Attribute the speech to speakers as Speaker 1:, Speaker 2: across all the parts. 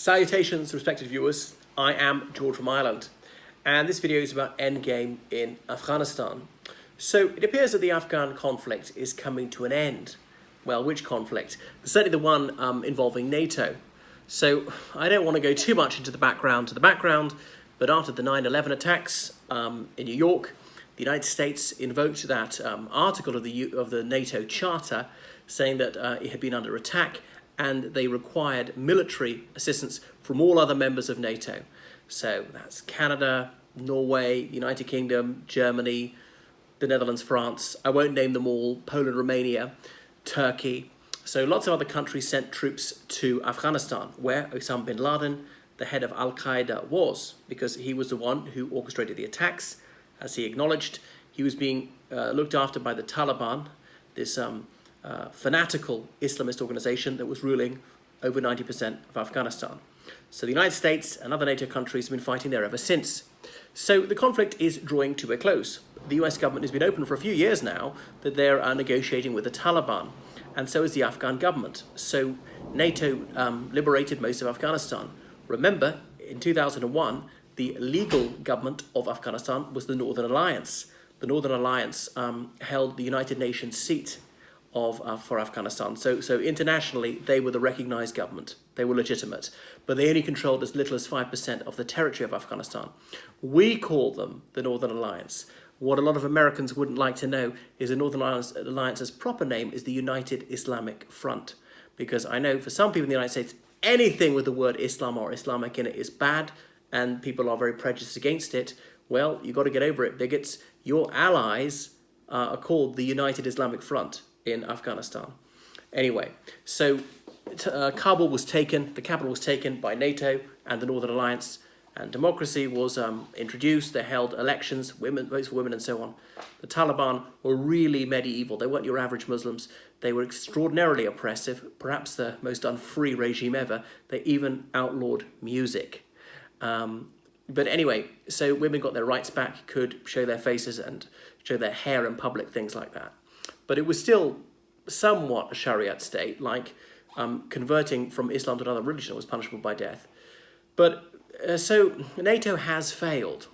Speaker 1: Salutations, respected viewers. I am George from Ireland, and this video is about endgame in Afghanistan. So it appears that the Afghan conflict is coming to an end. Well, which conflict? Certainly the one involving NATO. So I don't want to go too much into the background but after the 9/11 attacks in New York, the United States invoked that article of the NATO Charter saying that it had been under attack, and they required military assistance from all other members of NATO. So that's Canada, Norway, United Kingdom, Germany, the Netherlands, France. I won't name them all, Poland, Romania, Turkey. So lots of other countries sent troops to Afghanistan, where Osama bin Laden, the head of Al-Qa'eda, was, because he was the one who orchestrated the attacks. As he acknowledged, he was being looked after by the Taleban, this fanatical Islamist organization that was ruling over 90% of Afghanistan. So the United States and other NATO countries have been fighting there ever since. So the conflict is drawing to a close. The US government has been open for a few years now that they're negotiating with the Taliban, and so is the Afghan government. So NATO liberated most of Afghanistan. Remember, in 2001, the legal government of Afghanistan was the Northern Alliance. The Northern Alliance held the United Nations seat for Afghanistan. So internationally, they were the recognized government. They were legitimate, but they only controlled as little as 5% of the territory of Afghanistan. We call them the Northern Alliance. What a lot of Americans wouldn't like to know is the Northern Alliance's proper name is the United Islamic Front, because I know for some people in the United States, anything with the word Islam or Islamic in it is bad, and people are very prejudiced against it. Well, you've got to get over it, bigots. Your allies are called the United Islamic Front in Afghanistan. Anyway, so Kabul was taken, the capital was taken by NATO and the Northern Alliance, and democracy was introduced. They held elections, votes for women and so on. The Taliban were really medieval. They weren't your average Muslims. They were extraordinarily oppressive, perhaps the most unfree regime ever. They even outlawed music. But anyway, so women got their rights back, could show their faces and show their hair in public, things like that. But it was still somewhat a Shariat state, like converting from Islam to another religion was punishable by death. But so NATO has failed,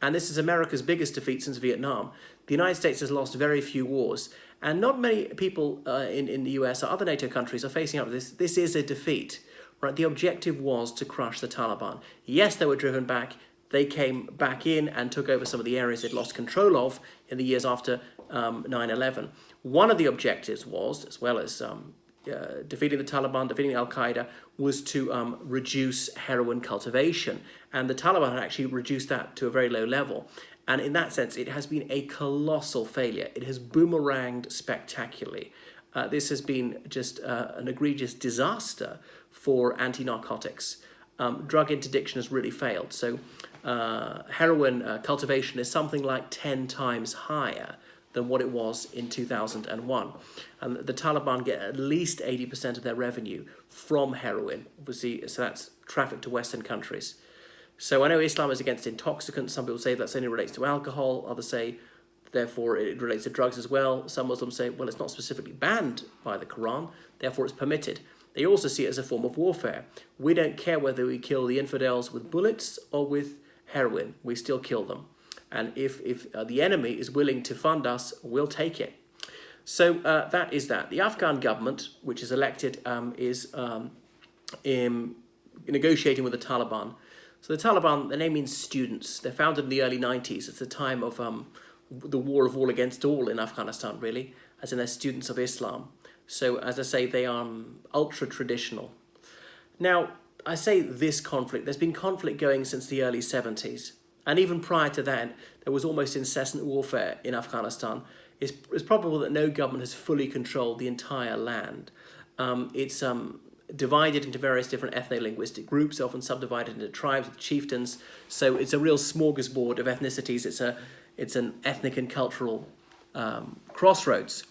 Speaker 1: and this is America's biggest defeat since Vietnam. The United States has lost very few wars, and not many people in the US or other NATO countries are facing up to this. This is a defeat, right? The objective was to crush the Taliban. Yes, they were driven back. They came back in and took over some of the areas they'd lost control of in the years after 9/11. One of the objectives was, as well as defeating the Taliban, defeating Al-Qaeda, was to reduce heroin cultivation. And the Taliban had actually reduced that to a very low level. And in that sense, it has been a colossal failure. It has boomeranged spectacularly. This has been just an egregious disaster for anti-narcotics. Drug interdiction has really failed. So heroin cultivation is something like 10 times higher than what it was in 2001. And the Taliban get at least 80% of their revenue from heroin, obviously, so that's trafficked to Western countries. So I know Islam is against intoxicants. Some people say that only relates to alcohol. Others say, therefore, it relates to drugs as well. Some Muslims say, well, it's not specifically banned by the Quran, therefore it's permitted. They also see it as a form of warfare. We don't care whether we kill the infidels with bullets or with heroin. We still kill them. And if the enemy is willing to fund us, we'll take it. So that is that. The Afghan government, which is elected, is negotiating with the Taliban. So the Taliban, their name means students. They're founded in the early 90s. It's the time of the war of all against all in Afghanistan, really, as in they're students of Islam. So, as I say, they are ultra-traditional. Now, I say this conflict. There's been conflict going since the early 70s. And even prior to that, there was almost incessant warfare in Afghanistan. It's probable that no government has fully controlled the entire land. It's divided into various different ethno-linguistic groups, often subdivided into tribes with chieftains. So it's a real smorgasbord of ethnicities. It's an ethnic and cultural crossroads.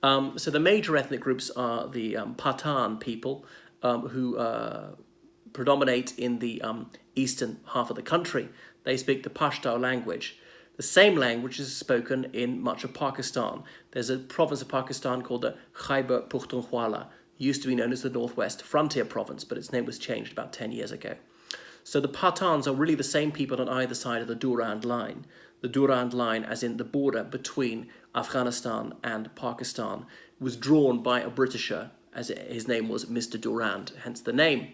Speaker 1: So the major ethnic groups are the Pathan people, who predominate in the eastern half of the country. They speak the Pashto language. The same language is spoken in much of Pakistan. There's a province of Pakistan called the Khyber Pakhtunkhwa. used to be known as the Northwest Frontier Province, but its name was changed about 10 years ago. So the Pathans are really the same people on either side of the Durand Line. The Durand Line, as in the border between Afghanistan and Pakistan, was drawn by a Britisher, as his name was Mr. Durand, hence the name.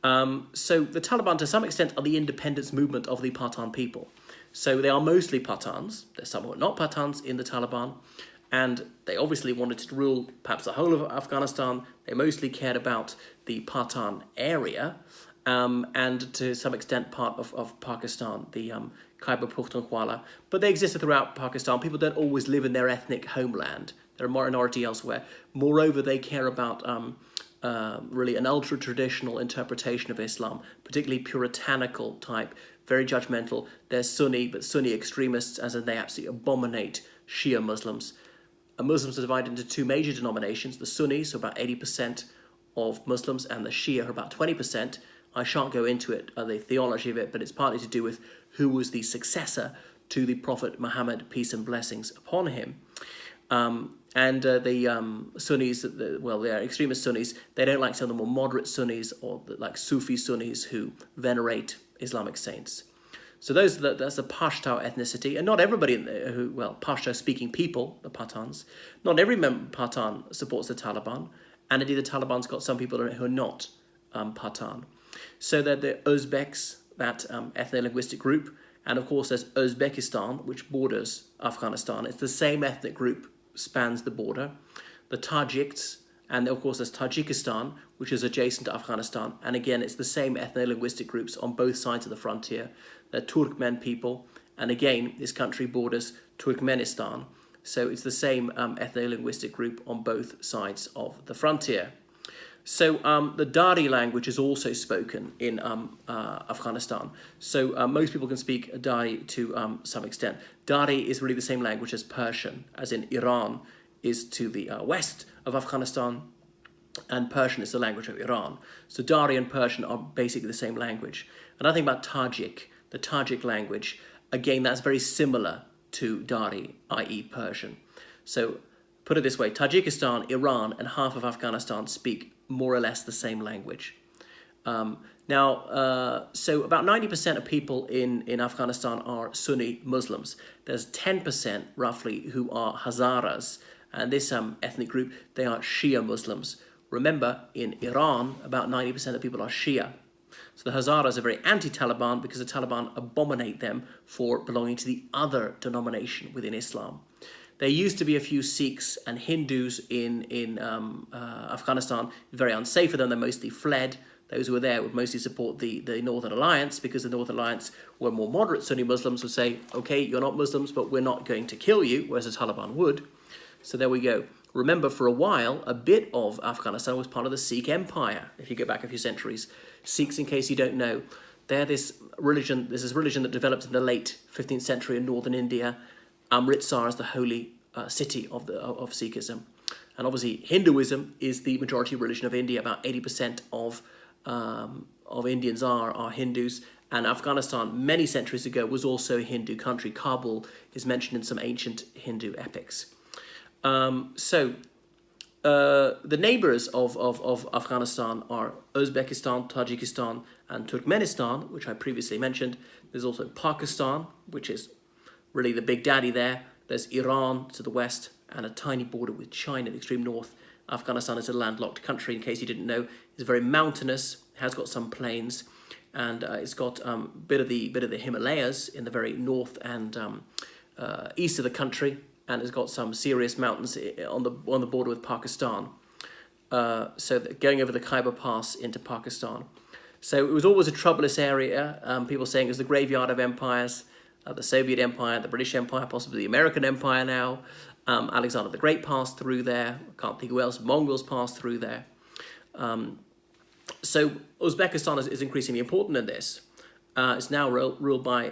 Speaker 1: So the Taliban, to some extent, are the independence movement of the Pathan people. So they are mostly Pathans. There's some who are not Pathans in the Taliban. And they obviously wanted to rule perhaps the whole of Afghanistan. They mostly cared about the Pathan area. And to some extent part of Pakistan, the Khyber Pakhtunkhwa, but they existed throughout Pakistan. People don't always live in their ethnic homeland. They're a minority elsewhere. Moreover, they care about really an ultra-traditional interpretation of Islam, particularly puritanical type, very judgmental. They're Sunni, but Sunni extremists, as in they absolutely abominate Shia Muslims. Muslims are divided into two major denominations, the Sunnis, so about 80% of Muslims, and the Shia, are about 20%. I shan't go into it, the theology of it, but it's partly to do with who was the successor to the Prophet Muhammad, peace and blessings upon him. The Sunnis, well, they are extremist Sunnis. They don't like some of the more moderate Sunnis or like Sufi Sunnis who venerate Islamic saints. So that's the Pashto ethnicity, and not everybody Pashto-speaking people, the Pathans, not every Pathan supports the Taliban, and indeed the Taliban's got some people who are not Pathan. So they're the Uzbeks, that ethno-linguistic group, and of course there's Uzbekistan, which borders Afghanistan. It's the same ethnic group, spans the border. The Tajiks, and of course there's Tajikistan, which is adjacent to Afghanistan, and again it's the same ethno-linguistic groups on both sides of the frontier. They're Turkmen people, and again this country borders Turkmenistan, so it's the same ethno-linguistic group on both sides of the frontier. So the Dari language is also spoken in Afghanistan. So most people can speak Dari to some extent. Dari is really the same language as Persian, as in Iran is to the west of Afghanistan, and Persian is the language of Iran. So Dari and Persian are basically the same language. And I think about Tajik, the Tajik language, again, that's very similar to Dari, i.e. Persian. So put it this way, Tajikistan, Iran, and half of Afghanistan speak more or less the same language. So about 90% of people in Afghanistan are Sunni Muslims. There's 10% roughly who are Hazaras, and this ethnic group, they are Shia Muslims. Remember, in Iran, about 90% of people are Shia. So the Hazaras are very anti-Taliban because the Taliban abominate them for belonging to the other denomination within Islam. There used to be a few Sikhs and Hindus in Afghanistan, very unsafe for them. They mostly fled. Those who were there would mostly support the Northern Alliance, because the Northern Alliance were more moderate Sunni Muslims, would say, okay, you're not Muslims, but we're not going to kill you, whereas the Taliban would. So there we go. Remember, for a while, a bit of Afghanistan was part of the Sikh Empire, if you go back a few centuries. Sikhs, in case you don't know, they're this religion that developed in the late 15th century in northern India. Amritsar is the holy city of Sikhism. And obviously Hinduism is the majority religion of India. About 80% of Indians are Hindus. And Afghanistan, many centuries ago, was also a Hindu country. Kabul is mentioned in some ancient Hindu epics. The neighbours of Afghanistan are Uzbekistan, Tajikistan, and Turkmenistan, which I previously mentioned. There's also Pakistan, which is really the big daddy there. There's Iran to the west, and a tiny border with China in the extreme north. Afghanistan is a landlocked country, in case you didn't know. It's very mountainous, has got some plains, and it's got a bit of the Himalayas in the very north and east of the country, and it's got some serious mountains on the border with Pakistan. So going over the Khyber Pass into Pakistan. So it was always a troublous area. People saying it was the graveyard of empires. The Soviet Empire, the British Empire, possibly the American Empire now. Alexander the Great passed through there. I can't think who else. Mongols passed through there. So Uzbekistan is increasingly important in this. It's now ruled by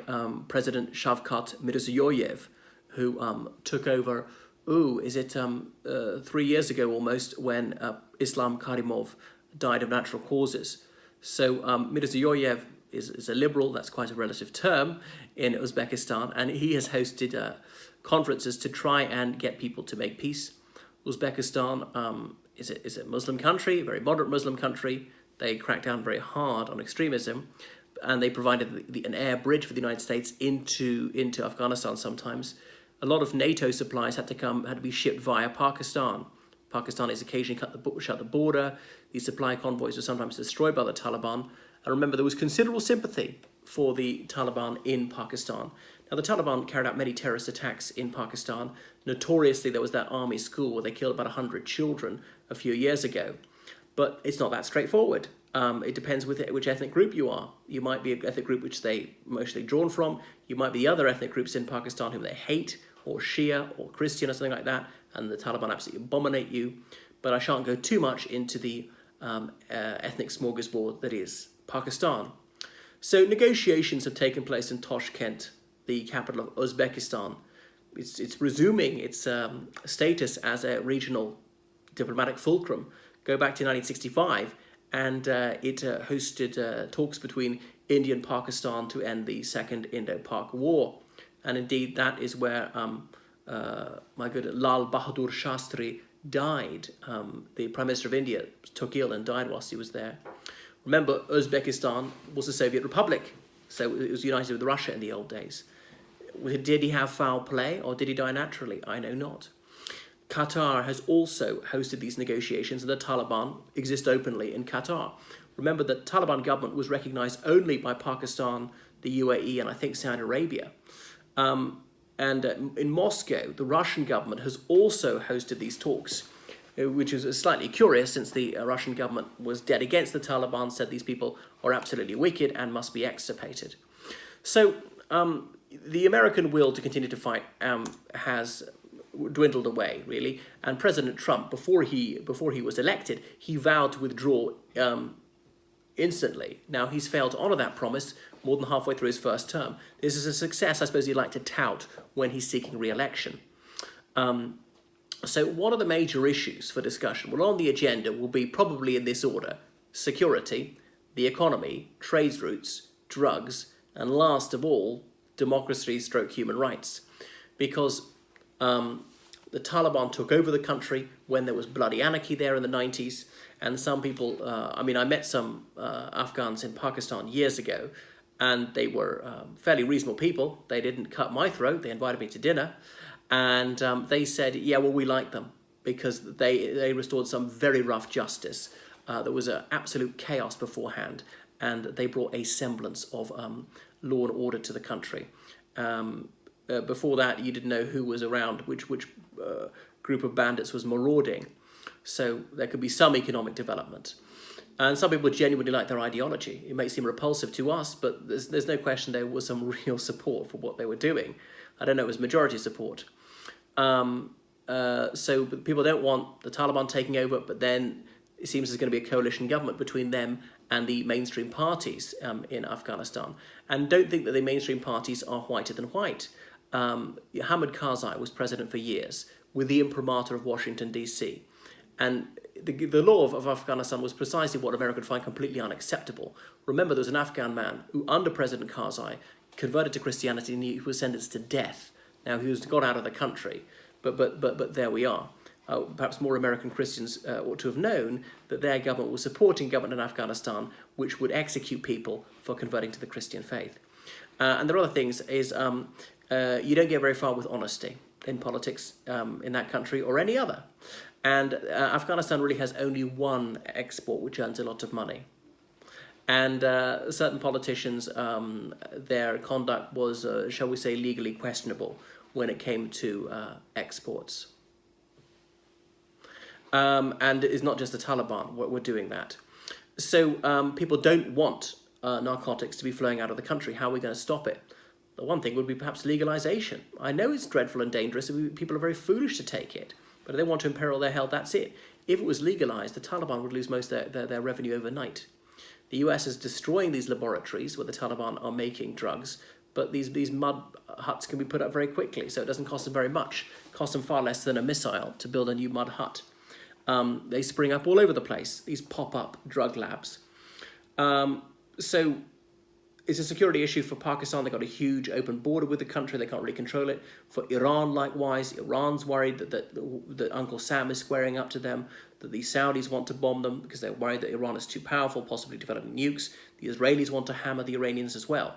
Speaker 1: President Shavkat Mirziyoyev, who took over, 3 years ago almost, when Islam Karimov died of natural causes. So Mirziyoyev is a liberal, that's quite a relative term, in Uzbekistan, and he has hosted conferences to try and get people to make peace. Uzbekistan is a Muslim country, a very moderate Muslim country. They cracked down very hard on extremism, and they provided an air bridge for the United States into Afghanistan sometimes. A lot of NATO supplies had to be shipped via Pakistan. Pakistanis occasionally shut the border. These supply convoys were sometimes destroyed by the Taliban. And remember, there was considerable sympathy for the Taliban in Pakistan. Now, the Taliban carried out many terrorist attacks in Pakistan. Notoriously, there was that army school where they killed about 100 children a few years ago. But it's not that straightforward. It depends which ethnic group you are. You might be an ethnic group which they mostly drawn from. You might be the other ethnic groups in Pakistan whom they hate, or Shia, or Christian, or something like that, and the Taliban absolutely abominate you. But I shan't go too much into the ethnic smorgasbord that is Pakistan. So negotiations have taken place in Tashkent, the capital of Uzbekistan. It's resuming its status as a regional diplomatic fulcrum. Go back to 1965, and it hosted talks between India and Pakistan to end the Second Indo-Pak War. And indeed, that is where my good Lal Bahadur Shastri died. The Prime Minister of India took ill and died whilst he was there. Remember, Uzbekistan was a Soviet republic, so it was united with Russia in the old days. Did he have foul play, or did he die naturally? I know not. Qatar has also hosted these negotiations, and the Taliban exist openly in Qatar. Remember, the Taliban government was recognized only by Pakistan, the UAE, and I think Saudi Arabia. In Moscow, the Russian government has also hosted these talks, which is slightly curious since the Russian government was dead against the Taliban, said these people are absolutely wicked and must be extirpated. So the American will to continue to fight has dwindled away, really. And President Trump, before he was elected, he vowed to withdraw instantly. Now, he's failed to honour that promise more than halfway through his first term. This is a success, I suppose, he'd like to tout when he's seeking re-election. So what are the major issues for discussion? Well, on the agenda will be probably in this order: security, the economy, trade routes, drugs, and last of all, democracy/human rights. Because the Taliban took over the country when there was bloody anarchy there in the 90s, and some people, I met some Afghans in Pakistan years ago, and they were fairly reasonable people. They didn't cut my throat. They invited me to dinner, and they said, yeah, well, we like them because they restored some very rough justice. There was absolute chaos beforehand, and they brought a semblance of law and order to the country. Before that, you didn't know who was around, which group of bandits was marauding. So there could be some economic development. And some people genuinely like their ideology. It may seem repulsive to us, but there's no question there was some real support for what they were doing. I don't know, it was majority support. So people don't want the Taliban taking over, but then it seems there's going to be a coalition government between them and the mainstream parties in Afghanistan. And don't think that the mainstream parties are whiter than white. Hamid Karzai was president for years with the imprimatur of Washington, D.C. And the law of Afghanistan was precisely what America would find completely unacceptable. Remember, there was an Afghan man who, under President Karzai, converted to Christianity and he was sentenced to death. Now, he was got out of the country, but there we are. Perhaps more American Christians ought to have known that their government was supporting government in Afghanistan which would execute people for converting to the Christian faith. And there are other things, is you don't get very far with honesty in politics in that country or any other. And Afghanistan really has only one export which earns a lot of money. And certain politicians, their conduct was, shall we say, legally questionable when it came to exports. And it's not just the Taliban we're doing that. So people don't want narcotics to be flowing out of the country. How are we going to stop it? The one thing would be perhaps legalization. I know it's dreadful and dangerous. People are very foolish to take it. But if they want to imperil their health, that's it. If it was legalized, the Taliban would lose most of their revenue overnight. The US is destroying these laboratories where the Taliban are making drugs, but these mud huts can be put up very quickly, so it doesn't cost them very much. It costs them far less than a missile to build a new mud hut. They spring up all over the place, these pop-up drug labs. So it's a security issue for Pakistan. They've got a huge open border with the country. They can't really control it. For Iran, likewise, Iran's worried that Uncle Sam is squaring up to them, that the Saudis want to bomb them because they're worried that Iran is too powerful, possibly developing nukes. The Israelis want to hammer the Iranians as well.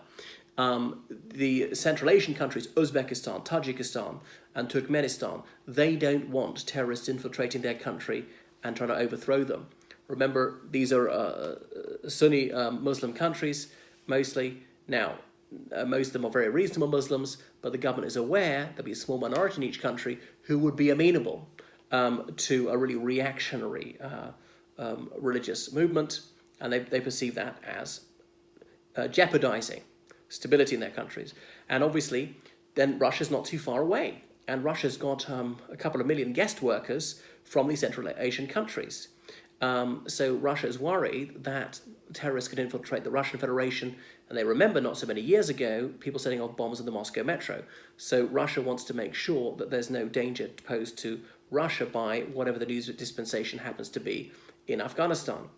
Speaker 1: The Central Asian countries, Uzbekistan, Tajikistan, and Turkmenistan, they don't want terrorists infiltrating their country and trying to overthrow them. Remember, these are Sunni Muslim countries, mostly. Now, most of them are very reasonable Muslims, but the government is aware there'll be a small minority in each country who would be amenable to a really reactionary religious movement, and they perceive that as jeopardizing stability in their countries. And obviously, then Russia's not too far away, and Russia's got a couple of million guest workers from the Central Asian countries. So Russia is worried that terrorists could infiltrate the Russian Federation, and they remember not so many years ago people setting off bombs in the Moscow metro. So Russia wants to make sure that there's no danger posed to Russia by whatever the news dispensation happens to be in Afghanistan.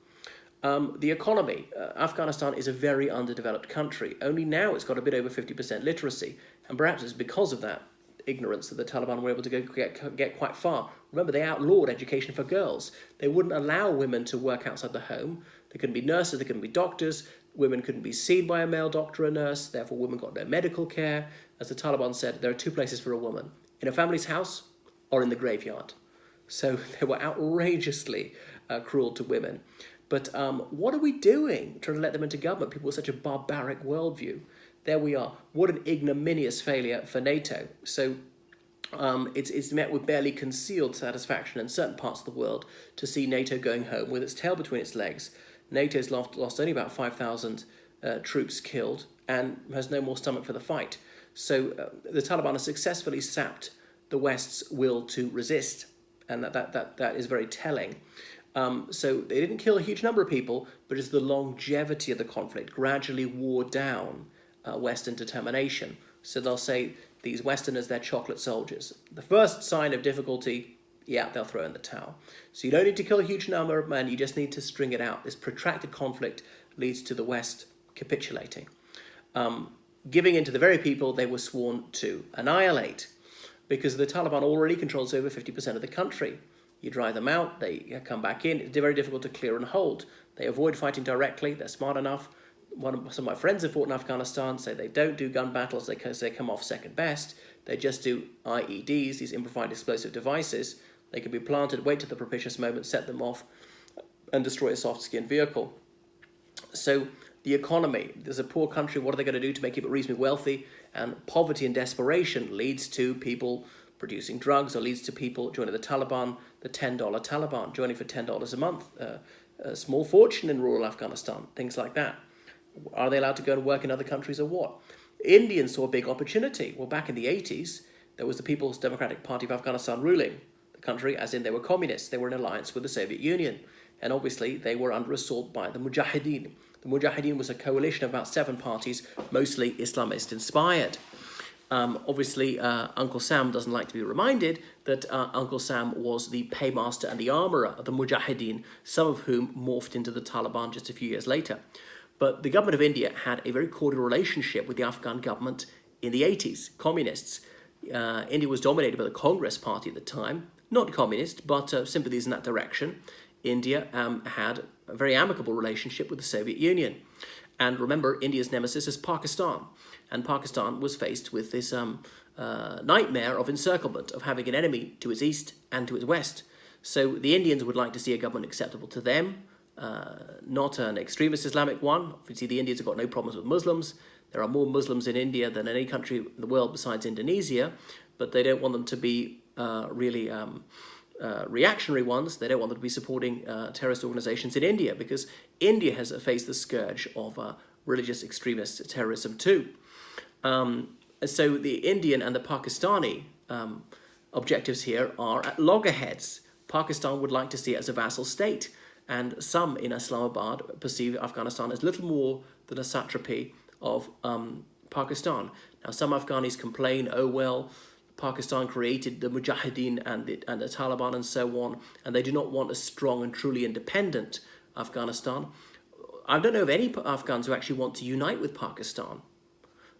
Speaker 1: The economy. Afghanistan is a very underdeveloped country. Only now it's got a bit over 50% literacy, and perhaps it's because of that ignorance that the Taliban were able to get quite far. Remember, they outlawed education for girls. They wouldn't allow women to work outside the home. They couldn't be nurses, they couldn't be doctors. Women couldn't be seen by a male doctor or nurse. Therefore, women got no medical care. As the Taliban said, there are two places for a woman: in a family's house or in the graveyard. So they were outrageously cruel to women. But what are we doing trying to let them into government? People with such a barbaric worldview. There we are. What an ignominious failure for NATO. So it's met with barely concealed satisfaction in certain parts of the world to see NATO going home with its tail between its legs. NATO's lost only about 5,000 troops killed and has no more stomach for the fight. So the Taliban has successfully sapped the West's will to resist, and that is very telling. So they didn't kill a huge number of people, but it's the longevity of the conflict gradually wore down Western determination. So they'll say, these Westerners, they're chocolate soldiers. The first sign of difficulty, yeah, they'll throw in the towel. So you don't need to kill a huge number of men, you just need to string it out. This protracted conflict leads to the West capitulating, giving in to the very people they were sworn to annihilate, because the Taliban already controls over 50% of the country. You drive them out, they come back in. It's very difficult to clear and hold. They avoid fighting directly. They're smart enough. Some of my friends have fought in Afghanistan say they don't do gun battles because they come off second best. They just do IEDs, these improvised explosive devices. They can be planted, wait till the propitious moment, set them off, and destroy a soft-skinned vehicle. So the economy, there's a poor country, what are they going to do to make it reasonably wealthy? And poverty and desperation leads to people producing drugs, or leads to people joining the Taliban, the $10 Taliban, joining for $10 a month, a small fortune in rural Afghanistan, things like that. Are they allowed to go and work in other countries or what? Indians saw a big opportunity. Well, back in the 80s, there was the People's Democratic Party of Afghanistan ruling the country, as in they were communists. They were in alliance with the Soviet Union. And obviously, they were under assault by the Mujahideen. The Mujahideen was a coalition of about 7 parties, mostly Islamist-inspired. Obviously, Uncle Sam doesn't like to be reminded that Uncle Sam was the paymaster and the armourer of the Mujahideen, some of whom morphed into the Taliban just a few years later. But the government of India had a very cordial relationship with the Afghan government in the 80s, communists. India was dominated by the Congress Party at the time, not communist, but sympathies in that direction. India had a very amicable relationship with the Soviet Union. And remember, India's nemesis is Pakistan. And Pakistan was faced with this nightmare of encirclement, of having an enemy to its east and to its west. So the Indians would like to see a government acceptable to them, not an extremist Islamic one. Obviously, the Indians have got no problems with Muslims. There are more Muslims in India than any country in the world besides Indonesia, but they don't want them to be really reactionary ones. They don't want them to be supporting terrorist organizations in India, because India has faced the scourge of religious extremist terrorism too. So the Indian and the Pakistani objectives here are at loggerheads. Pakistan would like to see it as a vassal state, and some in Islamabad perceive Afghanistan as little more than a satrapy of Pakistan. Now, some Afghanis complain, oh well, Pakistan created the Mujahideen and the Taliban and so on, and they do not want a strong and truly independent Afghanistan. I don't know of any Afghans who actually want to unite with Pakistan.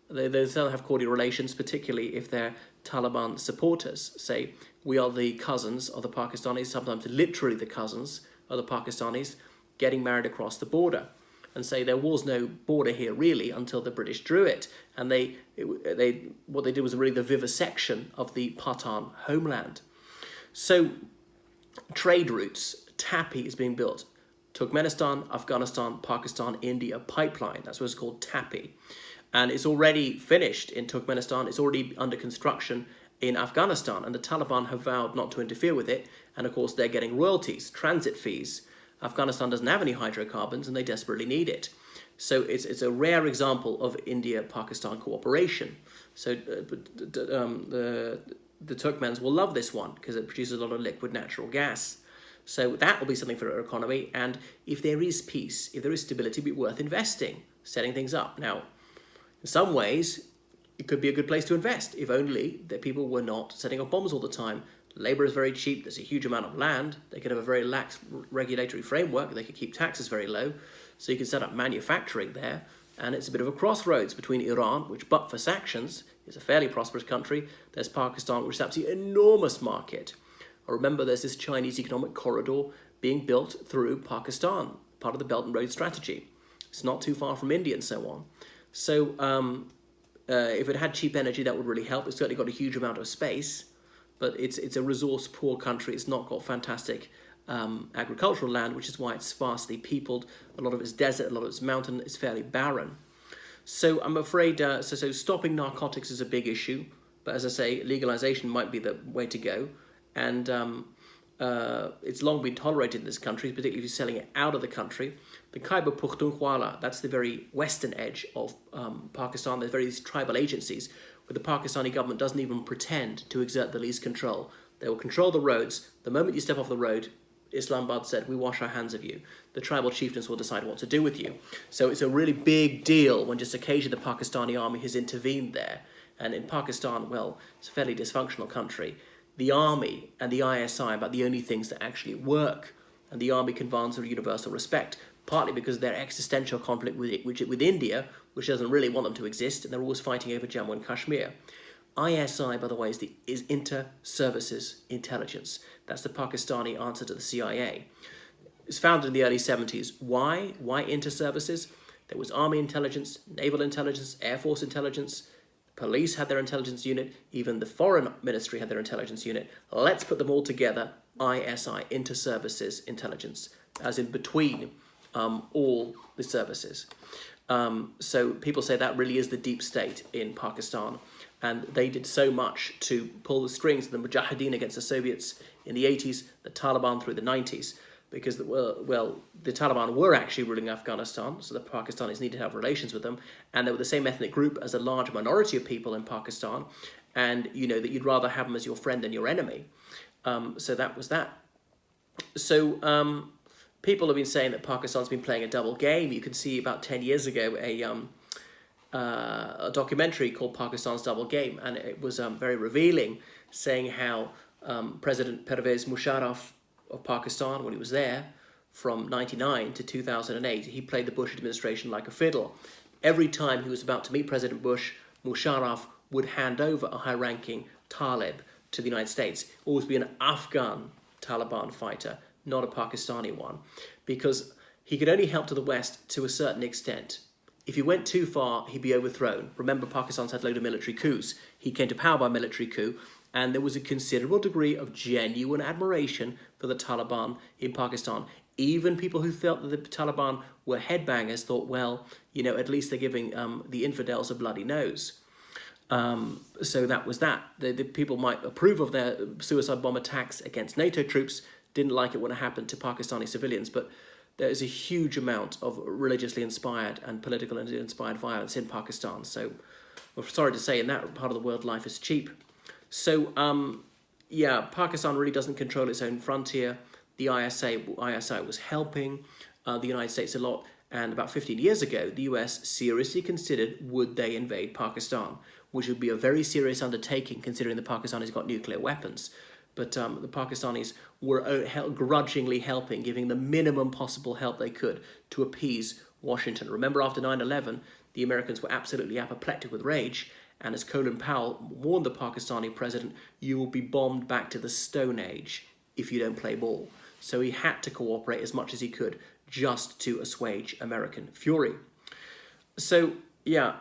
Speaker 1: They still have cordial relations, particularly if they're Taliban supporters. Say, we are the cousins of the Pakistanis, sometimes literally the cousins of the Pakistanis, getting married across the border. And say there was no border here really until the British drew it. And what they did was really the vivisection of the Pathan homeland. So trade routes, TAPI is being built. Turkmenistan, Afghanistan, Pakistan, India pipeline. That's what it's called, TAPI. And it's already finished in Turkmenistan. It's already under construction in Afghanistan. And the Taliban have vowed not to interfere with it. And of course, they're getting royalties, transit fees. Afghanistan doesn't have any hydrocarbons and they desperately need it. So it's a rare example of India-Pakistan cooperation. So the Turkmens will love this one because it produces a lot of liquid natural gas. So that will be something for our economy. And if there is peace, if there is stability, it'll be worth investing, setting things up. Now, in some ways, it could be a good place to invest, if only that people were not setting up bombs all the time. Labor is very cheap, there's a huge amount of land, they could have a very lax regulatory framework, they could keep taxes very low, so you can set up manufacturing there, and it's a bit of a crossroads between Iran, which but for sanctions is a fairly prosperous country, there's Pakistan, which is absolutely an enormous market. Remember, there's this Chinese economic corridor being built through Pakistan, part of the Belt and Road strategy. It's not too far from India and so on. So if it had cheap energy, that would really help. It's certainly got a huge amount of space, but it's a resource-poor country. It's not got fantastic agricultural land, which is why it's sparsely peopled. A lot of it's desert, a lot of it's mountain. It's fairly barren. So I'm afraid, so stopping narcotics is a big issue. But as I say, legalization might be the way to go. And it's long been tolerated in this country, particularly if you're selling it out of the country. The Khyber Pakhtunkhwa, that's the very western edge of Pakistan. There's various tribal agencies where the Pakistani government doesn't even pretend to exert the least control. They will control the roads. The moment you step off the road, Islamabad said, we wash our hands of you. The tribal chieftains will decide what to do with you. So it's a really big deal when just occasionally the Pakistani army has intervened there. And in Pakistan, well, it's a fairly dysfunctional country. The army and the ISI are about the only things that actually work. And the army commands a universal respect, partly because of their existential conflict with India, which doesn't really want them to exist, and they're always fighting over Jammu and Kashmir. ISI, by the way, is Inter-Services Intelligence. That's the Pakistani answer to the CIA. It was founded in the early 70s. Why? Why inter-services? There was army intelligence, naval intelligence, air force intelligence, police had their intelligence unit, even the foreign ministry had their intelligence unit. Let's put them all together, ISI, Inter-Services Intelligence, as in between all the services. So people say that really is the deep state in Pakistan. And they did so much to pull the strings of the Mujahideen against the Soviets in the 80s, the Taliban through the 90s, because, well, the Taliban were actually ruling Afghanistan, so the Pakistanis needed to have relations with them, and they were the same ethnic group as a large minority of people in Pakistan, and you know that you'd rather have them as your friend than your enemy. So that was that. So people have been saying that Pakistan's been playing a double game. You can see about 10 years ago a documentary called Pakistan's Double Game, and it was very revealing, saying how President Pervez Musharraf of Pakistan, when he was there, from 1999 to 2008, he played the Bush administration like a fiddle. Every time he was about to meet President Bush, Musharraf would hand over a high-ranking Talib to the United States, always be an Afghan Taliban fighter, not a Pakistani one, because he could only help to the West to a certain extent. If he went too far, he'd be overthrown. Remember, Pakistan's had a load of military coups. He came to power by military coup, and there was a considerable degree of genuine admiration for the Taliban in Pakistan. Even people who felt that the Taliban were headbangers thought, well, you know, at least they're giving the infidels a bloody nose. So that was that. The people might approve of their suicide bomb attacks against NATO troops, didn't like it when it happened to Pakistani civilians, but there is a huge amount of religiously inspired and politically inspired violence in Pakistan. So we're sorry to say, in that part of the world, life is cheap. So, yeah, Pakistan really doesn't control its own frontier. The ISI was helping the United States a lot. And about 15 years ago, the US seriously considered, would they invade Pakistan, which would be a very serious undertaking considering the Pakistanis got nuclear weapons. But the Pakistanis were grudgingly helping, giving the minimum possible help they could to appease Washington. Remember, after 9/11, the Americans were absolutely apoplectic with rage, and as Colin Powell warned the Pakistani president, you will be bombed back to the Stone Age if you don't play ball. So he had to cooperate as much as he could just to assuage American fury. So, yeah,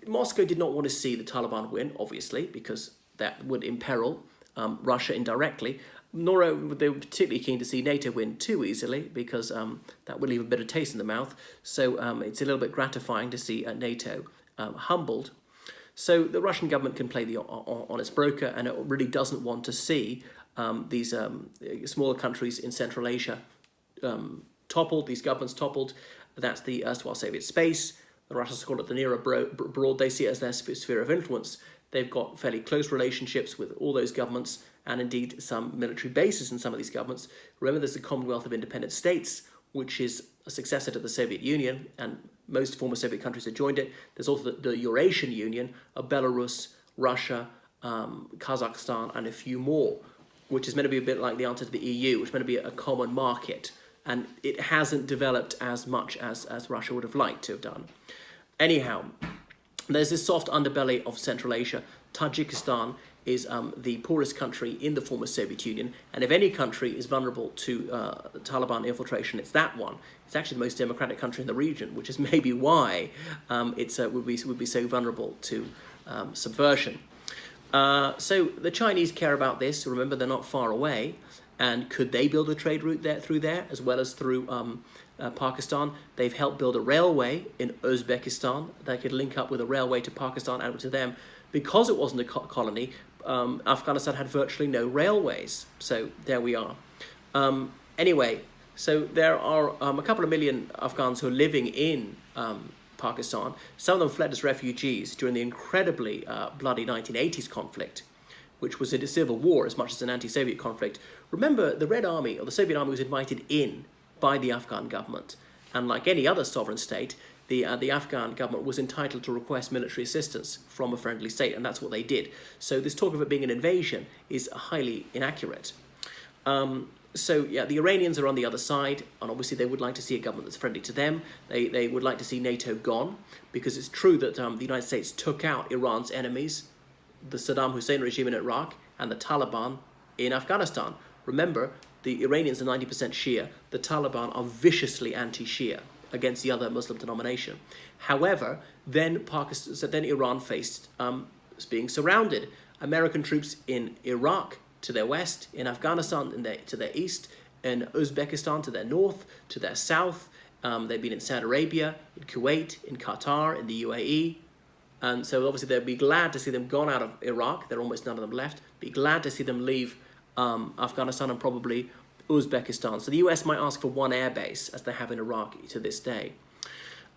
Speaker 1: Moscow did not want to see the Taliban win, obviously, because that would imperil Russia indirectly. Nor were they particularly keen to see NATO win too easily, because that would leave a bitter taste in the mouth. So it's a little bit gratifying to see NATO humbled. So the Russian government can play the honest broker, and it really doesn't want to see these smaller countries in Central Asia toppled, these governments toppled. That's the erstwhile Soviet space. The Russians call it the near abroad. They see it as their sphere of influence. They've got fairly close relationships with all those governments, and indeed some military bases in some of these governments. Remember, there's the Commonwealth of Independent States, which is a successor to the Soviet Union, and most former Soviet countries have joined it. There's also the Eurasian Union of Belarus, Russia, Kazakhstan, and a few more, which is meant to be a bit like the answer to the EU, which is meant to be a common market. And it hasn't developed as much as Russia would have liked to have done. Anyhow, there's this soft underbelly of Central Asia. Tajikistan is the poorest country in the former Soviet Union, and if any country is vulnerable to Taliban infiltration, it's that one. It's actually the most democratic country in the region, which is maybe why it would be so vulnerable to subversion. So the Chinese care about this. Remember, they're not far away, and could they build a trade route through there as well as through Pakistan? They've helped build a railway in Uzbekistan that could link up with a railway to Pakistan and to them. Because it wasn't a colony, Afghanistan had virtually no railways. So there we are. Anyway, so there are a couple of million Afghans who are living in Pakistan. Some of them fled as refugees during the incredibly bloody 1980s conflict, which was a civil war as much as an anti-Soviet conflict. Remember, the Red Army, or the Soviet Army, was invited in by the Afghan government. And like any other sovereign state, the Afghan government was entitled to request military assistance from a friendly state, and that's what they did. So this talk of it being an invasion is highly inaccurate. So yeah, the Iranians are on the other side, and obviously they would like to see a government that's friendly to them. They would like to see NATO gone, because it's true that the United States took out Iran's enemies, the Saddam Hussein regime in Iraq, and the Taliban in Afghanistan. Remember, the Iranians are 90% Shia. The Taliban are viciously anti-Shia against the other Muslim denomination. However, then Iran faced being surrounded. American troops in Iraq to their west, in Afghanistan to their east, in Uzbekistan to their north, to their south. They've been in Saudi Arabia, in Kuwait, in Qatar, in the UAE. And so obviously they'd be glad to see them gone out of Iraq. There are almost none of them left. Be glad to see them leave Afghanistan and probably Uzbekistan. So the US might ask for one airbase, as they have in Iraq to this day.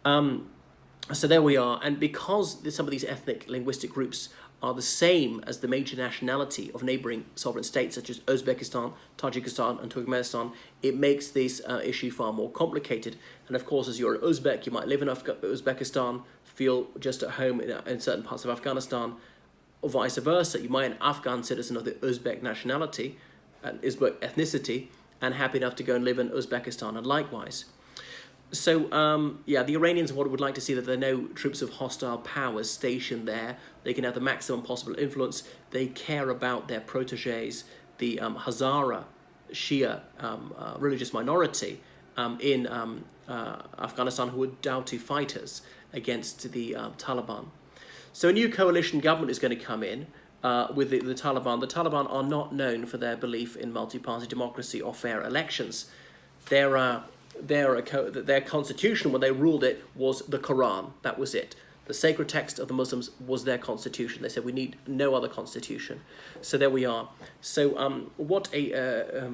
Speaker 1: So there we are. And because some of these ethnic linguistic groups are the same as the major nationality of neighboring sovereign states, such as Uzbekistan, Tajikistan, and Turkmenistan, it makes this issue far more complicated. And of course, as you're an Uzbek, you might live in Uzbekistan, feel just at home in certain parts of Afghanistan, or vice versa. You might be an Afghan citizen of the Uzbek nationality and Uzbek ethnicity, and happy enough to go and live in Uzbekistan, and likewise. So, yeah, the Iranians would like to see that there are no troops of hostile powers stationed there. They can have the maximum possible influence. They care about their protégés, the Hazara Shia religious minority in Afghanistan, who are doughty fighters against the Taliban. So a new coalition government is going to come in with the Taliban. The Taliban are not known for their belief in multi-party democracy or fair elections. Their constitution, when they ruled it, was the Quran. That was it. The sacred text of the Muslims was their constitution. They said, we need no other constitution. So there we are. So what a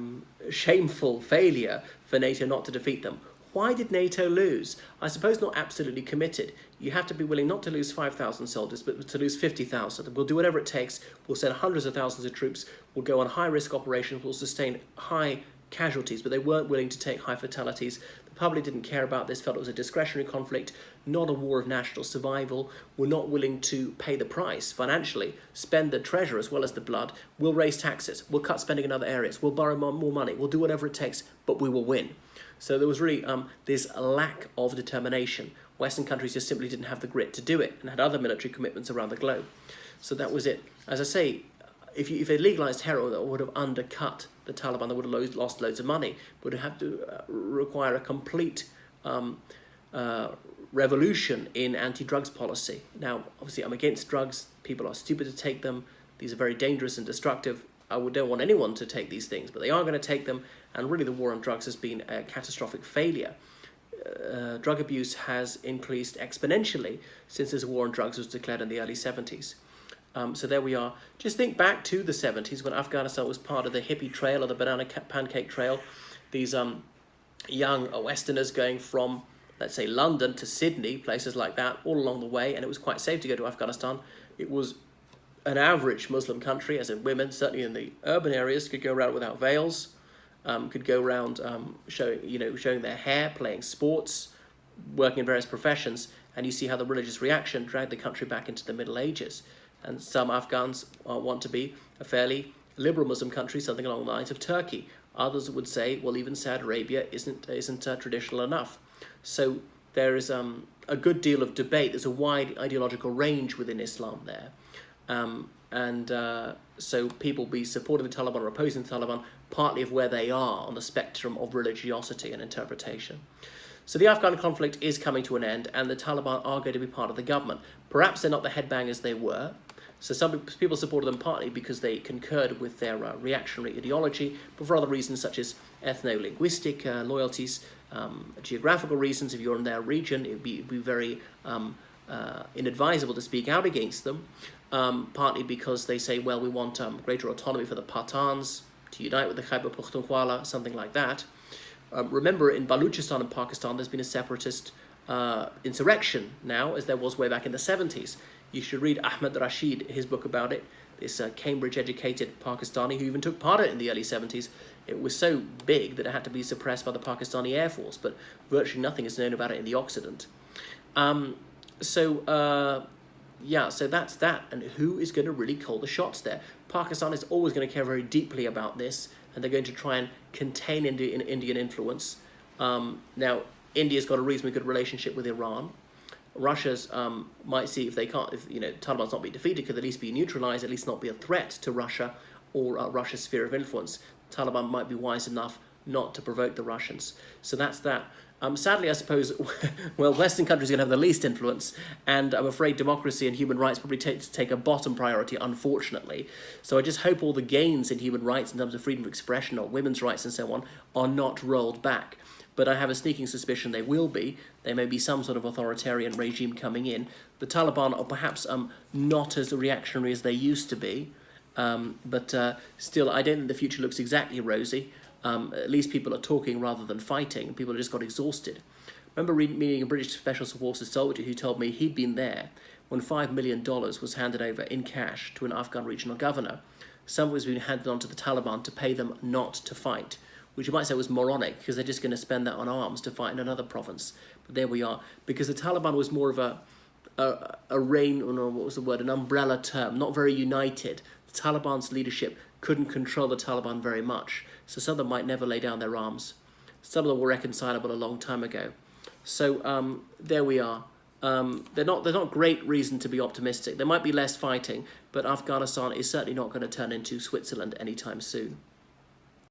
Speaker 1: shameful failure for NATO not to defeat them. Why did NATO lose? I suppose not absolutely committed. You have to be willing not to lose 5,000 soldiers, but to lose 50,000. We'll do whatever it takes. We'll send hundreds of thousands of troops. We'll go on high-risk operations. We'll sustain high casualties, but they weren't willing to take high fatalities. The public didn't care about this, felt it was a discretionary conflict, not a war of national survival. Were not willing to pay the price financially, spend the treasure as well as the blood. We'll raise taxes. We'll cut spending in other areas. We'll borrow more money. We'll do whatever it takes, but we will win. So there was really this lack of determination. Western countries just simply didn't have the grit to do it and had other military commitments around the globe. So that was it. As I say, if they legalized heroin, that would have undercut the Taliban. They would have lost loads of money. Would have to require a complete revolution in anti-drugs policy. Now, obviously, I'm against drugs. People are stupid to take them. These are very dangerous and destructive. I don't want anyone to take these things, but they are going to take them. And really, the war on drugs has been a catastrophic failure. Drug abuse has increased exponentially since this war on drugs was declared in the early 70s. So there we are. Just think back to the 70s when Afghanistan was part of the hippie trail or the banana pancake trail. These young Westerners going from, let's say, London to Sydney, places like that, all along the way, and it was quite safe to go to Afghanistan. It was an average Muslim country, as in women, certainly in the urban areas, could go around without veils, could go around showing their hair, playing sports, working in various professions, and you see how the religious reaction dragged the country back into the Middle Ages. And some Afghans want to be a fairly liberal Muslim country, something along the lines of Turkey. Others would say, well, even Saudi Arabia isn't traditional enough. So there is a good deal of debate. There's a wide ideological range within Islam there. So people be supporting the Taliban or opposing the Taliban partly of where they are on the spectrum of religiosity and interpretation. So the Afghan conflict is coming to an end, and the Taliban are going to be part of the government. Perhaps they're not the headbangers they were. So some people supported them partly because they concurred with their reactionary ideology, but for other reasons such as ethno-linguistic loyalties, geographical reasons. If you're in their region, it would be very inadvisable to speak out against them, partly because they say, well, we want greater autonomy for the Pathans to unite with the Khyber Pakhtunkhwa, something like that. Remember, in Balochistan and Pakistan, there's been a separatist insurrection now, as there was way back in the 70s. You should read Ahmed Rashid, his book about it, this Cambridge-educated Pakistani who even took part in it in the early 70s. It was so big that it had to be suppressed by the Pakistani Air Force, but virtually nothing is known about it in the Occident. So that's that. And who is going to really call the shots there? Pakistan is always going to care very deeply about this, and they're going to try and contain Indian influence. Now, India's got a reasonably good relationship with Iran. Russia's might see if they can't, if Taliban's not be defeated, could at least be neutralized, at least not be a threat to Russia or Russia's sphere of influence. Taliban might be wise enough not to provoke the Russians. So that's that. Sadly, I suppose, well, Western countries are going to have the least influence, and I'm afraid democracy and human rights probably take a bottom priority, unfortunately. So I just hope all the gains in human rights in terms of freedom of expression or women's rights and so on are not rolled back. But I have a sneaking suspicion they will be. There may be some sort of authoritarian regime coming in. The Taliban are perhaps not as reactionary as they used to be, but still, I don't think the future looks exactly rosy. At least people are talking rather than fighting. People have just got exhausted. I remember meeting a British Special Forces soldier who told me he'd been there when $5 million was handed over in cash to an Afghan regional governor. Some of it was being handed on to the Taliban to pay them not to fight, which you might say was moronic because they're just going to spend that on arms to fight in another province. But there we are. Because the Taliban was more of an umbrella term, not very united. The Taliban's leadership couldn't control the Taliban very much. So some of them might never lay down their arms. Some of them were reconcilable a long time ago. So there we are. They're not great reason to be optimistic. There might be less fighting, but Afghanistan is certainly not going to turn into Switzerland anytime soon.